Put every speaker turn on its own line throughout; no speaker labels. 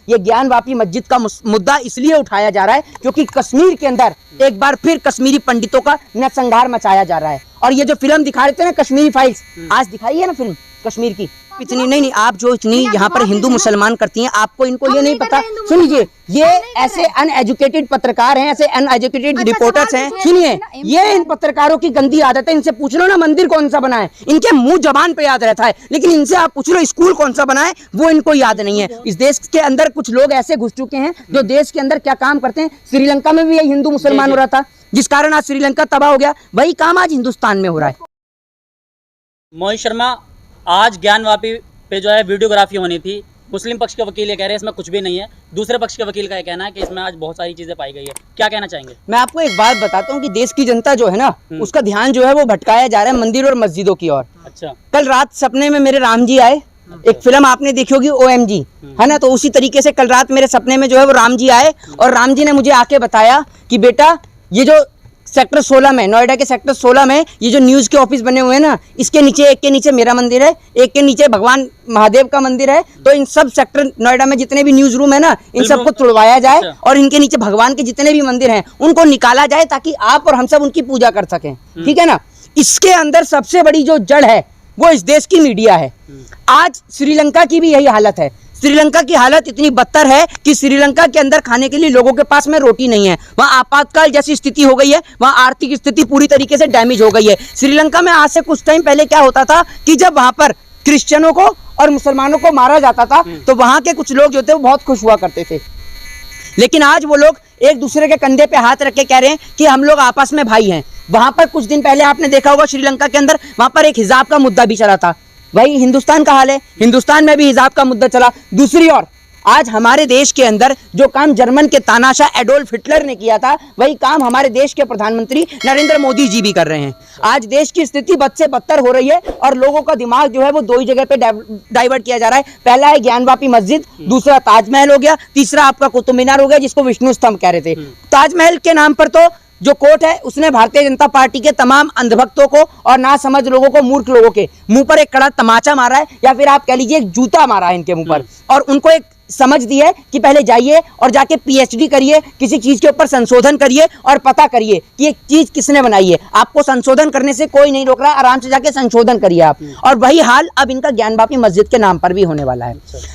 ये ज्ञानवापी मस्जिद का मुद्दा इसलिए उठाया जा रहा है क्योंकि कश्मीर के अंदर एक बार फिर कश्मीरी पंडितों का नरसंहार मचाया जा रहा है। और ये जो फिल्म दिखा रहे थे ना कश्मीरी फाइल्स, आज दिखाई है ना फिल्म कश्मीर की, इतनी नहीं आप जो इतनी यहाँ पर हिंदू मुसलमान करती हैं, आपको इनको ये नहीं पता। सुन लीजिए, ये ऐसे अनएजुकेटेड पत्रकार हैं, ऐसे अनएजुकेटेड रिपोर्टर्स हैं। सुनिए, ये इन पत्रकारों की गंदी आदत है। इनसे पूछ लो ना मंदिर कौन सा बना है, इनके मुंह जबान पे याद रहता है, लेकिन इनसे आप पूछ लो स्कूल कौन सा बना है, वो इनको याद नहीं है। इस देश के अंदर कुछ लोग ऐसे घुस चुके हैं जो देश के अंदर क्या काम करते हैं। श्रीलंका में भी यही हिंदू मुसलमान हो रहा था, जिस कारण आज श्रीलंका तबाह हो गया। वही काम आज हिंदुस्तान में हो रहा है।
मोहित शर्मा, आज ज्ञानवापी पे जो है वीडियोग्राफी होनी थी, मुस्लिम पक्ष के वकील ये कह रहे हैं इसमें कुछ भी नहीं है, दूसरे पक्ष के वकील का ये कहना है कि इसमें आज बहुत सारी चीजें पाई गई है। क्या कहना चाहेंगे?
मैं आपको एक बात बताता हूँ कि देश की जनता जो है ना, उसका ध्यान जो है वो भटकाया जा रहा है मंदिर और मस्जिदों की ओर।
अच्छा,
कल रात सपने में मेरे राम जी आए। एक फिल्म आपने देखी होगी OMG, है ना, तो उसी तरीके से कल रात मेरे सपने में जो है वो राम जी आए और राम जी ने मुझे आके बताया कि बेटा ये जो सेक्टर 16 में, नोएडा के सेक्टर 16 में ये जो न्यूज़ के ऑफिस बने हुए हैं ना, इसके नीचे, एक के नीचे मेरा मंदिर है, एक के नीचे भगवान महादेव का मंदिर है, तो इन सब सेक्टर नोएडा में जितने भी न्यूज़ रूम है ना, इन सबको तोड़वाया जाए और इनके नीचे भगवान के जितने भी मंदिर हैं उनको निकाला जाए ताकि आप और हम सब उनकी पूजा कर सकें। ठीक है ना। इसके अंदर सबसे बड़ी जो जड़ है वो इस देश की मीडिया है। आज श्रीलंका की भी यही हालत है। श्रीलंका की हालत इतनी बदतर है कि श्रीलंका के अंदर खाने के लिए लोगों के पास में रोटी नहीं है। वहाँ आपातकाल जैसी स्थिति हो गई है, वहाँ आर्थिक स्थिति पूरी तरीके से डैमेज हो गई है। श्रीलंका में आज से कुछ टाइम पहले क्या होता था कि जब वहाँ पर क्रिश्चियनों को और मुसलमानों को मारा जाता था तो वहाँ के कुछ लोग जो थे वो बहुत खुश हुआ करते थे, लेकिन आज वो लोग एक दूसरे के कंधे पे हाथ रख के कह रहे हैं कि हम लोग आपस में भाई हैं। वहाँ पर कुछ दिन पहले आपने देखा होगा श्रीलंका के अंदर वहाँ पर एक हिजाब का मुद्दा भी चला था। वही हिंदुस्तान का हाल है, हिंदुस्तान में भी हिजाब का मुद्दा चला। दूसरी ओर आज हमारे देश के अंदर जो काम जर्मन के तानाशाह एडोल्फ हिटलर ने किया था, वही काम हमारे देश के प्रधानमंत्री नरेंद्र मोदी जी भी कर रहे हैं। आज देश की स्थिति बद से बदतर हो रही है और लोगों का दिमाग जो है वो दो ही जगह पे डाइवर्ट किया जा रहा है। पहला है ज्ञानवापी मस्जिद, दूसरा ताजमहल हो गया, तीसरा आपका कुतुब मीनार हो गया जिसको विष्णु स्तंभ कह रहे थे। ताजमहल के नाम पर तो जो कोर्ट है उसने भारतीय जनता पार्टी के तमाम अंधभक्तों को और ना समझ लोगों को, मूर्ख लोगों के मुंह पर एक कड़ा तमाचा मारा है, या फिर आप कह लीजिए एक जूता मारा है इनके मुंह पर, और उनको एक समझ दी है कि पहले जाइए और जाके PhD करिए, किसी चीज के ऊपर संशोधन करिए और पता करिए कि एक चीज किसने बनाई है। आपको संशोधन करने से कोई नहीं रोक रहा, आराम से जाके संशोधन करिए आप। और वही हाल अब इनका ज्ञानवापी मस्जिद के नाम पर भी होने वाला है।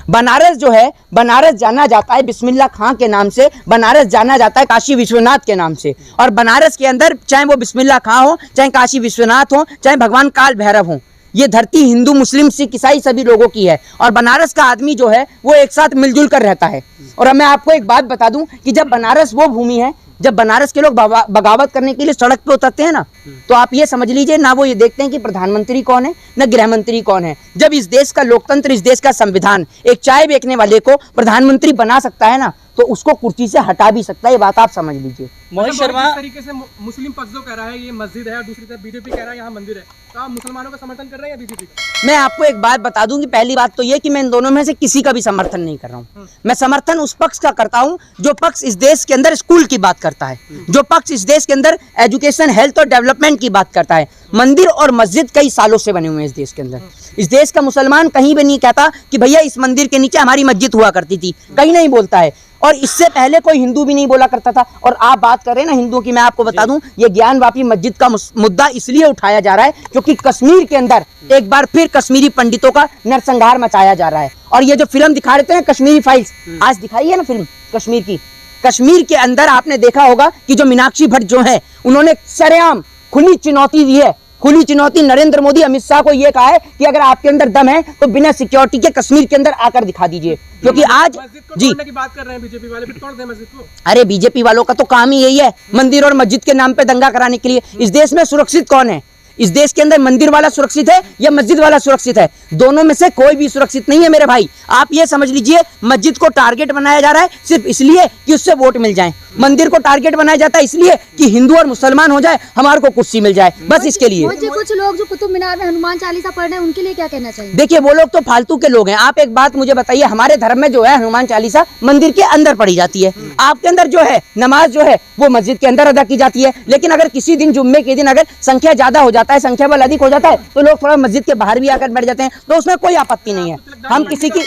बनारस जो है, बनारस जाना जाता है बिस्मिल्लाह खां के नाम से, बनारस जाना जाता है काशी विश्वनाथ के नाम से। और बनारस के अंदर चाहे वो बिस्मिल्लाह खां हो, चाहे काशी विश्वनाथ हो, चाहे भगवान काल भैरव हो, ये धरती हिंदू मुस्लिम सिख ईसाई सभी लोगों की है। और बनारस का आदमी जो है वो एक साथ मिलजुल कर रहता है। और मैं आपको एक बात बता दूं कि जब बनारस वो भूमि है, जब बनारस के लोग बगावत करने के लिए सड़क पे उतरते हैं ना, तो आप ये समझ लीजिए ना वो ये देखते हैं कि प्रधानमंत्री कौन है, न गृह मंत्री कौन है। जब इस देश का लोकतंत्र, इस देश का संविधान एक चाय बेचने वाले को प्रधानमंत्री बना सकता है ना, तो उसको कुर्सी से हटा भी सकता है। ये बात आप समझ लीजिए।
मोहित शर्मा, जिस तरीके से मुस्लिम पक्ष जो कह रहा है ये मस्जिद है और दूसरी तरफ बीजेपी कह रहा है यहाँ मंदिर है, तो आप मुसलमानों का समर्थन कर रहे हैं या बीजेपी का?
मैं आपको एक बात बता दूं कि पहली बात तो ये कि मैं इन दोनों में से किसी का भी समर्थन नहीं कर रहा हूँ। मैं समर्थन उस पक्ष का करता हूँ जो पक्ष इस देश के अंदर स्कूल की बात करता है, जो पक्ष इस देश के अंदर एजुकेशन, हेल्थ और डेवलपमेंट की बात करता है। मंदिर और मस्जिद कई सालों से बने हुए हैं इस देश के अंदर। इस देश का मुसलमान कहीं भी नहीं कहता कि भैया इस मंदिर के नीचे हमारी मस्जिद हुआ करती थी, कहीं नहीं बोलता है। और इससे पहले कोई हिंदू भी नहीं बोला करता था। और आप बात कर रहे हैं ना हिंदुओं की, मैं आपको बता दूं ये ज्ञानवापी मस्जिद का मुद्दा इसलिए उठाया जा रहा है क्योंकि कश्मीर के अंदर एक बार फिर कश्मीरी पंडितों का नरसंहार मचाया जा रहा है। और ये जो फिल्म दिखा रहे थे ना कश्मीरी फाइल्स, आज दिखाई है ना फिल्म कश्मीर की। कश्मीर के अंदर आपने देखा होगा कि जो मीनाक्षी भट्ट जो है उन्होंने सरेआम खुली चुनौती दी है, खुली चुनौती। नरेंद्र मोदी अमित शाह को यह कहा है कि अगर आपके अंदर दम है तो बिना सिक्योरिटी के कश्मीर के अंदर आकर दिखा दीजिए, क्योंकि आज जी
की बात कर रहे हैं बीजेपी वाले, फिर तोड़ दें मस्जिद को।
अरे बीजेपी वालों का तो काम ही यही है, मंदिर और मस्जिद के नाम पे दंगा कराने के लिए। इस देश में सुरक्षित कौन है? इस देश के अंदर मंदिर वाला सुरक्षित है या मस्जिद वाला सुरक्षित है? दोनों में से कोई भी सुरक्षित नहीं है मेरे भाई। आप ये समझ लीजिए मस्जिद को टारगेट बनाया जा रहा है सिर्फ इसलिए कि उससे वोट मिल जाए। मंदिर को टारगेट बनाया जाता है इसलिए कि हिंदू और मुसलमान हो जाए, हमारे को कुर्सी मिल जाए, बस इसके लिए।
कुछ लोग जो कुतुब मीनार में हनुमान चालीसा पढ़ रहे हैं उनके लिए क्या कहना चाहिए?
देखिए वो लोग तो फालतू के लोग हैं। आप एक बात मुझे बताइए, हमारे धर्म में जो है हनुमान चालीसा मंदिर के अंदर पढ़ी जाती है, आपके अंदर जो है नमाज जो है वो मस्जिद के अंदर अदा की जाती है। लेकिन अगर किसी दिन जुम्मे के दिन अगर संख्या ज्यादा हो जाता है, संख्या बल अधिक हो जाता है, तो लोग थोड़ा मस्जिद के बाहर भी आकर बैठ जाते हैं, तो उसमें कोई आपत्ति नहीं है। हम किसी की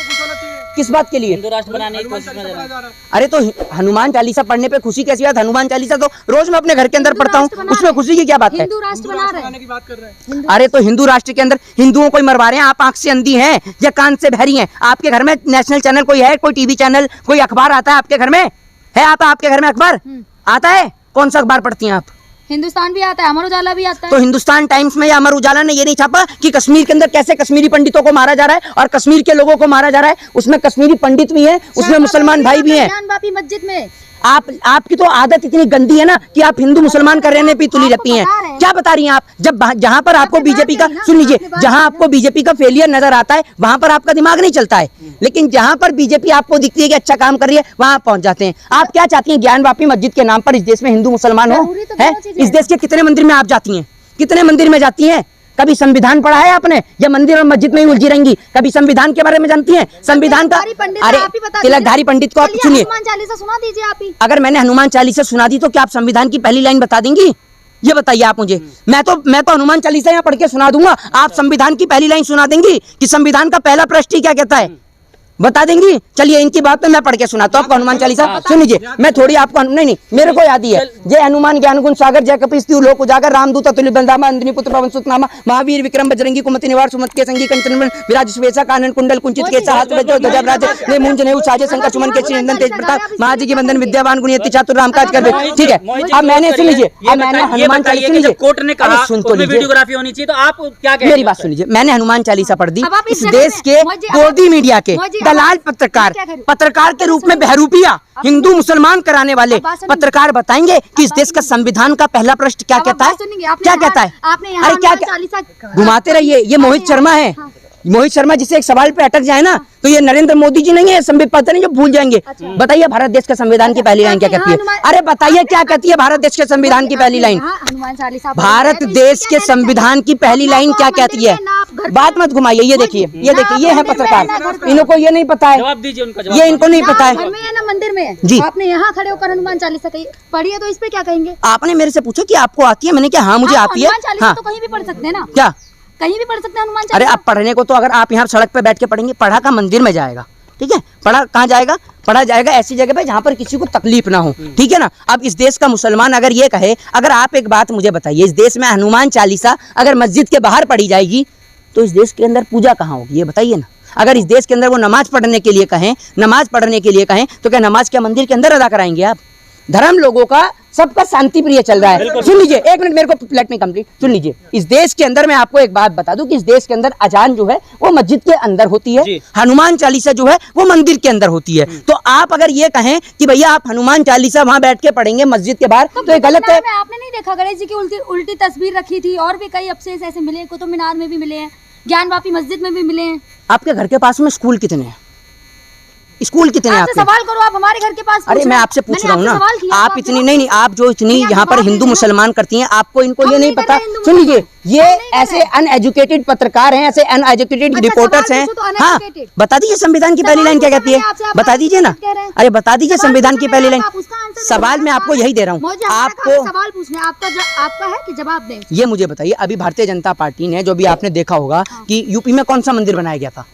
किस बात के लिए?
हिंदू राष्ट्र बनाने की
हनुमान
कोशिश में
चालीसा
दे रहे
पढ़ा
हैं।
जा रहा है।
अरे तो हनुमान चालीसा पढ़ने पे खुशी कैसी बात? हनुमान चालीसा तो रोज मैं अपने घर के अंदर
हिंदू
पढ़ता हूँ,
राष्ट्र बना
उसमें
रहे
खुशी की क्या बात है?
हिंदू राष्ट्र
हिंदू
बना
राष्ट्र
रहे
बनाने की बात कर रहे हैं।
अरे तो हिंदू राष्ट्र के अंदर हिंदुओं को ही मरवा रहे हैं। आप आंख से अंधी हैं या कान से बहरी हैं? आपके घर में नेशनल चैनल कोई है, कोई टीवी चैनल, कोई अखबार आता है आपके घर में? है आता आपके घर में अखबार? आता है? कौन सा अखबार पढ़ती हैं आप?
हिंदुस्तान भी आता है, अमर उजाला भी आता है।
तो हिंदुस्तान टाइम्स में या अमर उजाला ने ये नहीं छापा कि कश्मीर के अंदर कैसे कश्मीरी पंडितों को मारा जा रहा है और कश्मीर के लोगों को मारा जा रहा है? उसमें कश्मीरी पंडित भी हैं, उसमें मुसलमान भाई भी हैं।
ज्ञानवापी मस्जिद में
आपकी तो आदत इतनी गंदी है ना कि आप हिंदू मुसलमान का रहने पे तुली
आपको
रहती हैं।
बता रहे हैं।
क्या बता रही हैं आप? जब जहां पर आपको
आपने बात
बीजेपी का,
करी ना,
सुन लीजिए,
आपने बात
जहां
करी
आपको बीजेपी का फेलियर नजर आता है वहां पर आपका दिमाग नहीं चलता है, लेकिन जहां पर बीजेपी आपको दिखती है कि अच्छा काम कर रही है वहां पहुंच जाते हैं। आप क्या चाहती हैं? ज्ञानवापी मस्जिद के नाम पर इस देश में हिंदू मुसलमान हो?
जरूरी तो
है?
दोनों चीजें
इस देश के कितने मंदिर में आप जाती हैं? कितने मंदिर में जाती हैं? कभी संविधान पढ़ा है आपने या मंदिर और मस्जिद में ही उलझी रहेंगी? कभी संविधान के बारे में जानती हैं? संविधान का,
तिलकधारी पंडित
अरे
आप ही बता
तिलकधारी पंडित को आप
चलिए,
सुनिए,
हनुमान चालीसा सुना दीजिए आप ही।
अगर मैंने हनुमान चालीसा सुना दी तो क्या आप संविधान की पहली लाइन बता देंगी? ये बताइए आप मुझे। मैं तो हनुमान चालीसा यहाँ पढ़ के सुना दूंगा, आप संविधान की पहली लाइन सुना देंगी कि संविधान का पहला प्रश्न क्या कहता है? बता देंगी? चलिए इनकी बात पे मैं पढ़ के सुनाता हूँ आपको हनुमान चालीसा। सुन लीजिए, मैं थोड़ी आपको नहीं मेरे को याद ही है। जय हनुमान ज्ञान गुण सागर, जय कपीस लोक उजागर, रामदूत अतुल्य बलधामा, अंजनी पुत्र पवन सुत नामा, महावीर विक्रम बजरंगी कुमति निवार, सुमत के संगी कंचन विराज सुवेशा, कानन कुंडल कुंचित केसा, हाथ में जो ध्वजा विराजे, ने मूंज ने उछाजे, शंकर सुमन के चिरंदन तेज प्रताप, महाजी की बंधन विद्यावान गुणी अति चातुर राम काज कर दे। ठीक है, अब मैंने सुन लीजिए, अब मैंने हनुमान चालीसा सुन लीजिए,
कोर्ट ने कहा
सुन तो
उसमें
लीजिए,
वीडियोग्राफी होनी चाहिए, तो आप क्या कह रहे
मेरी
हैं?
बात सुन लीजिए। मैंने हनुमान चालीसा पढ़ दी।
अब आप
इस
इस
देश
जगह
के
में- मौजी,
गोदी मीडिया के
मौजी,
दलाल
आप-
पत्रकार,
क्या कह रही हूँ?
पत्रकार के रूप में बहरूपिया हिंदू मुसलमान कराने वाले
अब बात सुनिए।
पत्रकार बताएंगे कि इस देश का संविधान का पहला प्रश्न क्या
अब आप
कहता है?
बात सुनिए, आपने
क्या
यहाँ-
कहता है?
आपने यहाँ
अरे क्या
हनुमान चालीसा
घुमाते रहिए, ये मोहित शर्मा है।
हाँ।
मोहित शर्मा जिसे एक सवाल पे अटक जाए ना तो ये नरेंद्र मोदी जी नहीं है, संबित पात्रा नहीं, जो भूल जाएंगे। बताइए भारत देश के संविधान की पहली लाइन क्या कहती है? अरे बताइए क्या कहती है भारत देश के संविधान की पहली लाइन?
हनुमान चालीसा
भारत देश के संविधान की पहली लाइन क्या कहती है? बात मत घुमाइए, ये देखिए, ये देखिए, ये है पत्रकार, इनको ये नहीं पता है,
जवाब दीजिए उनका जवाब।
ये इनको नहीं पता
घर
है।
में है ना मंदिर में है।
जी।
आपने यहाँ खड़े होकर हनुमान चालीसा पढ़ी है तो इस पे क्या कहेंगे?
आपने मेरे से पूछा कि आपको आती है, मैंने क्या हाँ मुझे
आप
आती है।
हनुमान चालीसा
हाँ
तो कहीं भी पढ़ सकते हैं ना,
क्या?
कहीं भी पढ़ सकते हैं हनुमान
अरे
चालीसा।
आप पढ़ने को तो अगर आप यहाँ सड़क पे बैठ के पढ़ेंगे, पढ़ा का मंदिर में जाएगा, ठीक है? पढ़ा कहाँ जाएगा? पढ़ा जाएगा ऐसी जगह पे जहाँ पर किसी को तकलीफ ना हो, ठीक है ना? अब इस देश का मुसलमान अगर ये कहे, अगर आप एक बात मुझे बताइए, इस देश में हनुमान चालीसा अगर मस्जिद के बाहर पढ़ी जाएगी तो इस देश के अंदर पूजा कहाँ होगी? ये बताइए ना। अगर इस देश के अंदर वो नमाज पढ़ने के लिए कहें, नमाज पढ़ने के लिए कहें, तो क्या नमाज क्या मंदिर के अंदर अदा कराएंगे आप? धर्म लोगों का सबका शांति प्रिय चल रहा है। सुन लीजिए, एक मिनट, मेरे को लेट मी कंप्लीट। सुन लीजिए, इस देश के अंदर मैं आपको एक बात बता दूं कि इस देश के अंदर अजान जो है वो मस्जिद के अंदर होती है,
जी।
हनुमान चालीसा जो है वो मंदिर के अंदर होती है। तो आप अगर ये कहें कि भैया आप हनुमान चालीसा वहां बैठ के पढ़ेंगे मस्जिद के बाहर, तो ये गलत है।
में आपने नहीं देखा गणेश जी की उल्टी उल्टी तस्वीर रखी थी, और भी कई अवशेष ऐसे मिले, कुतुब मीनार में भी मिले हैं, ज्ञानवापी मस्जिद में भी मिले हैं।
आपके घर के पास में स्कूल कितने हैं? स्कूल कितने हैं
आपसे
आपके?
सवाल करो, आप हमारे घर के पास
अरे
पूछ
मैं
रहे हैं।
आपसे पूछ
मैंने
रहा हूँ ना,
आपसे सवाल किया,
आप
तो
इतनी
जवाब
नहीं
दीजिए।
आप जो इतनी
नहीं, आप
यहाँ पर
जवाब
हिंदू
दीजिए ना।
मुसलमान करती हैं, आपको इनको
हम
ये नहीं
नहीं कर
पता।
रहे हिंदू
सुन लीजिए,
मुसलमान।
ये
हम नहीं कर
ऐसे
रहे।
अनएजुकेटेड पत्रकार हैं, ऐसे अनएजुकेटेड
अच्छा,
रिपोर्टर्स
सवाल
हैं।
पूछो तो
हाँ,
uneducated।
बता दीजिए संविधान की पहली
सवाल
लाइन क्या
पूछा
कहती है?
मैंने आपसे, आप
बता दीजिए ना।
कह रहे हैं।
अरे बता दीजिए
सवाल
संविधान
पूछा
की पहली
मैंने,
लाइन।
आप उसका आंसर दो।
सवाल मैं आपको यही दे रहा हूँ,
मुझे हमारा
आपको
सवाल पूछना है, आपका है कि जवाब दें।
ये मुझे बताइए, अभी भारतीय जनता पार्टी ने जो भी आपने देखा होगा कि यूपी में कौन सा मंदिर बनाया गया था?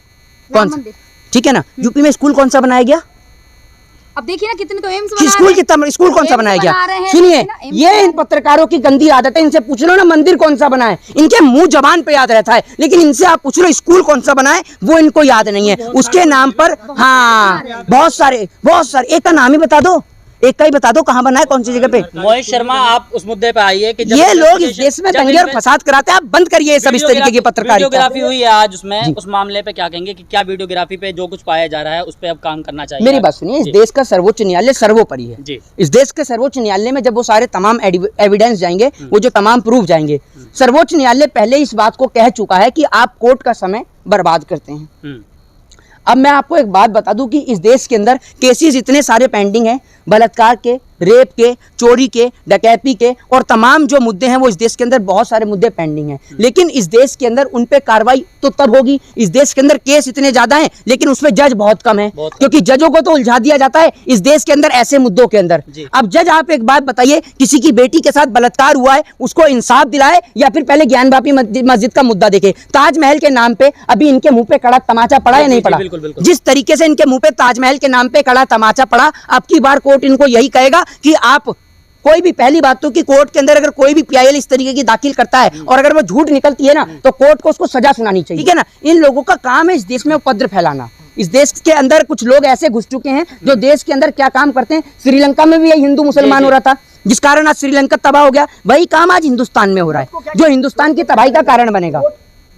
कौन सा?
मंदिर।
ठीक है ना? यूपी में स्कूल कौन सा बनाया गया?
अब देखिए ना कितने तो एम्स
कि
बना
स्कूल
रहे हैं।
कितना स्कूल कौन सा
एम्स
बनाया
बना
गया?
रहे हैं,
सुनिए,
देखिए ना, एम्स
ये
बना
इन पत्रकारों की गंदी आदत है। इनसे पूछ लो ना मंदिर कौन सा बना है, इनके मुंह जबान पे याद रहता है, लेकिन इनसे आप पूछ लो स्कूल कौन सा बना है, वो इनको याद नहीं है। उसके नाम पर हाँ बहुत सारे एक का नाम ही बता दो, एक का ही बता दो कहाँ बना है, कौन सी जगह पे।
मोहित शर्मा, आप उस मुद्दे पे आइए कि
ये लोग इस देश में दंगे और फसाद कराते हैं, आप बंद करिए ये सब इस तरीके की पत्रकारिता।
वीडियोग्राफी हुई है आज उसमें, उस मामले पे क्या कहेंगे कि क्या वीडियोग्राफी पे जो कुछ पाया जा रहा है उस पे अब काम करना चाहिए?
मेरी बात सुनिए, इस देश का सर्वोच्च न्यायालय सर्वोपरि है।
जी।
इस देश के सर्वोच्च न्यायालय में जब वो सारे तमाम एविडेंस जाएंगे, वो जो तमाम प्रूफ जाएंगे, सर्वोच्च न्यायालय पहले इस बात को कह चुका है कि आप कोर्ट का समय बर्बाद करते हैं। अब मैं आपको एक बात बता दूं कि इस देश के अंदर केसेस इतने सारे पेंडिंग हैं, बलात्कार के, रेप के, चोरी के, डकैती के और तमाम जो मुद्दे हैं वो इस देश के अंदर बहुत सारे मुद्दे पेंडिंग हैं। लेकिन इस देश के अंदर उन पे कार्रवाई तो तब होगी, इस देश के अंदर केस इतने ज्यादा हैं लेकिन उसमें जज बहुत कम है, क्योंकि जजों को तो उलझा दिया जाता है इस देश के अंदर ऐसे मुद्दों के अंदर। अब जज आप एक बात बताइए, किसी की बेटी के साथ बलात्कार हुआ है उसको इंसाफ दिलाए या फिर पहले ज्ञानवापी मस्जिद का मुद्दा देखे? ताजमहल के नाम पे अभी इनके मुंह पे कड़ा तमाचा पड़ा या नहीं पड़ा? जिस तरीके से इनके मुंह पे ताजमहल के नाम पे कड़ा तमाचा पड़ा, अब की बार कोर्ट इनको यही कहेगा कि आप कोई भी, पहली बात तो कि कोर्ट के अंदर अगर कोई भी पीआईएल इस तरीके की दाखिल करता है और अगर वो झूठ निकलती है ना तो कोर्ट को उसको सजा सुनानी चाहिए, ठीक है ना। इन लोगों का काम है इस देश में उपद्रव फैलाना। इस देश के अंदर कुछ लोग ऐसे घुस चुके हैं जो देश के अंदर क्या काम करते हैं। श्रीलंका में भी यही हिंदू मुसलमान हो रहा था जिस कारण आज श्रीलंका तबाह हो गया, वही काम आज हिंदुस्तान में हो रहा है जो हिंदुस्तान की तबाही का कारण बनेगा।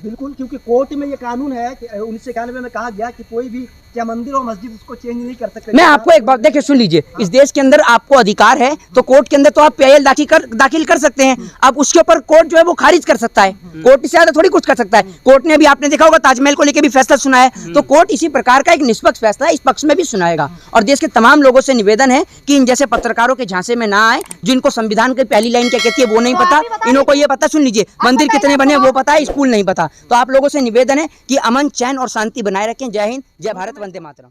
बिल्कुल, क्योंकि कोर्ट में ये कानून है कि 1991 में कहा गया कि कोई भी क्या मंदिर और मस्जिद उसको चेंज नहीं कर सकते।
मैं आपको एक बात देखिए, सुन लीजिए, इस देश के अंदर आपको अधिकार है तो कोर्ट के अंदर तो आप पीआईएल दाखिल कर सकते हैं। अब उसके ऊपर कोर्ट जो है वो खारिज कर सकता है, कोर्ट से ज्यादा थोड़ी कुछ कर सकता है। कोर्ट ने अभी आपने देखा होगा ताजमहल को लेकर भी फैसला सुना है, तो कोर्ट इसी प्रकार का एक निष्पक्ष फैसला इस पक्ष में भी सुनाएगा। और देश के तमाम लोगों से निवेदन है कि इन जैसे पत्रकारों के झांसे में ना आए, जिनको संविधान की पहली लाइन क्या कहती है वो नहीं पता, इनको ये पता, सुन लीजिए, मंदिर कितने बने वो पता है, स्कूल नहीं पता। तो आप लोगों से निवेदन है कि अमन, चैन और शांति बनाए रखें। जय हिंद, जय भारत, वंदे मातरम।